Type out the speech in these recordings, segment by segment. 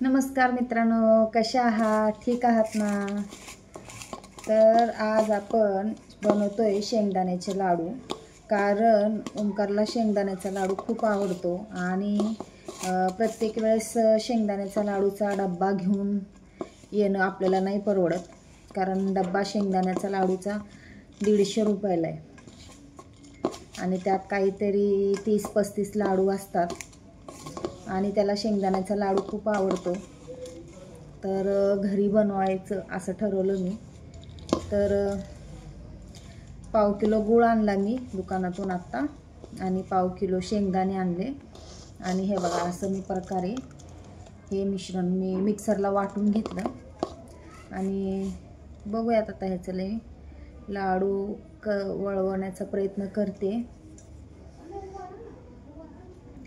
नमस्कार मित्रांनो, कशा आहात? ठीक आहात ना? तर आज आपण बनवतोय शेंगदाण्याचे लाडू. कारण ओंकारला शेंगदाण्याचा लाडू खूप आवडतो आणि प्रत्येक वेळेस शेंगदाण्याचा लाडूचा डब्बा घेऊन येणं आपल्याला नाही परवडत. कारण डब्बा शेंगदाण्याचा लाडूचा 150 रुपयाला आहे आणि त्यात काहीतरी 30-35 लाडू असतात आणि त्याला शेंगदाण्याचा लाडू खूप आवडतो. तर घरी बनवायचं असं ठरवलं मी. तर पाव किलो गूळ आणला मी दुकानातून आत्ता आणि पाव किलो शेंगदाणे आणले. आणि हे बघा, असं मी प्रकारे हे मिश्रण मी मिक्सरला वाटून घेतलं आणि बघूयात आता ह्याचं लाडू वळवण्याचा प्रयत्न करते.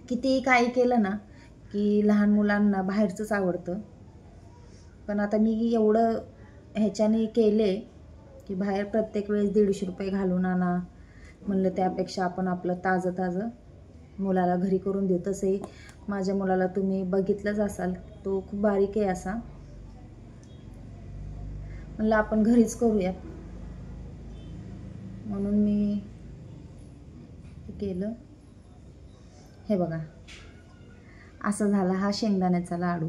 कितीही काही केलं ना की लहान मुलांना बाहेरचंच आवडतं. पण आता मी एवढं ह्याच्याने केले की बाहेर प्रत्येक वेळेस 150 रुपये घालून आणा म्हणलं, त्यापेक्षा आपण आपलं ताजं मुलाला घरी करून देऊ. तसंही माझ्या मुलाला तुम्ही बघितलंच असाल, तो खूप बारीक आहे असा. म्हणलं आपण घरीच करूयात म्हणून मी केलं. हे बघा, असं झाला हा शेंगदाण्याचा लाडू.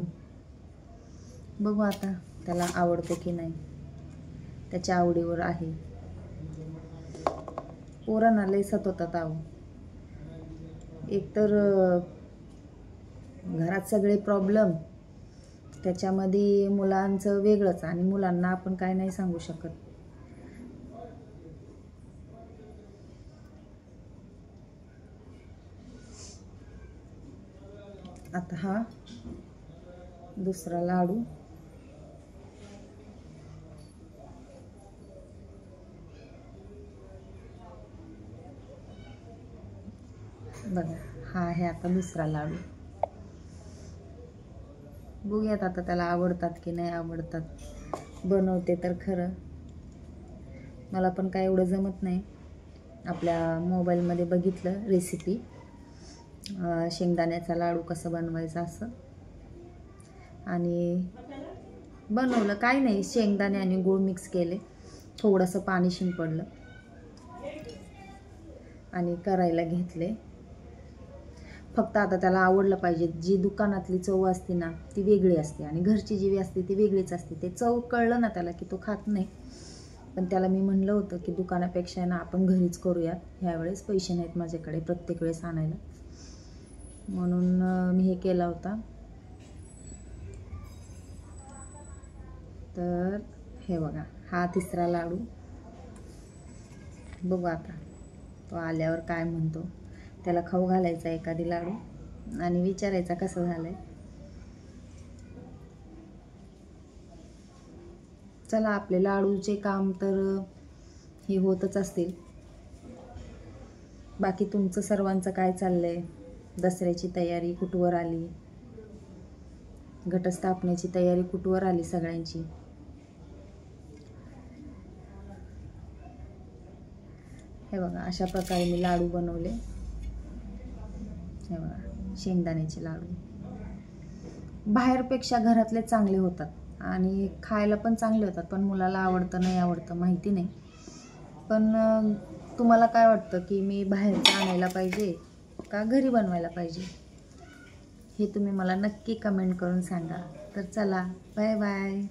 बघू आता त्याला आवडतं की नाही, त्याच्या आवडीवर आहे. पोरांना लय सतवतात आहो. एकतर घरात सगळे प्रॉब्लेम, त्याच्यामध्ये मुलांचं वेगळंच आणि मुलांना आपण काय नाही सांगू शकत. आता हा दुसरा लाडू बघा, हा आहे आता दुसरा लाडू. बघूयात आता त्याला आवडतात की नाही आवडतात. बनवते तर खरं, मला पण काय एवढं जमत नाही. आपल्या मोबाईलमध्ये बघितलं रेसिपी, शेंगदाण्याचा लाडू कसं बनवायचा असं, आणि बनवलं. काही नाही, शेंगदाणे आणि गूळ मिक्स केले, थोडंसं पाणी शिंपडलं आणि करायला घेतले. फक्त आता त्याला आवडलं पाहिजे. जी दुकानातली चव असते ना ती वेगळी असते आणि घरची जी असते ती वेगळीच असते. ते चव कळलं ना त्याला की तो खात नाही. पण त्याला मी म्हणलं होतं की दुकानापेक्षा ना आपण घरीच करूयात. ह्यावेळेस पैसे नाहीत माझ्याकडे प्रत्येक वेळेस आणायला, म्हणून मी हे केला होता. तर हे बघा, हा तिसरा लाडू. बघू आता तो आल्यावर काय म्हणतो. त्याला खाऊ घालायचा एखादी लाडू आणि विचारायचा कसं झालंय. चला, आपले लाडूचे काम तर हे होतच असतील. बाकी तुमचं सर्वांचं काय चाललंय? दसऱ्याची तयारी कुठवर आली? घटस्थापनेची तयारी कुठवर आली सगळ्यांची? हे बघा, अशा प्रकारे मी लाडू बनवले. हे बघा, शेंगदाण्याचे लाडू बाहेरपेक्षा घरातले चांगले होतात आणि खायला पण चांगले होतात. पण मुलाला आवडतं नाही आवडतं माहिती नाही. पण तुम्हाला काय वाटतं की मी बाहेरचं आणायला पाहिजे का घरी बनवायला पाहिजे, हे तुम्ही मला नक्की कमेंट करून सांगा. तर चला, बाय बाय.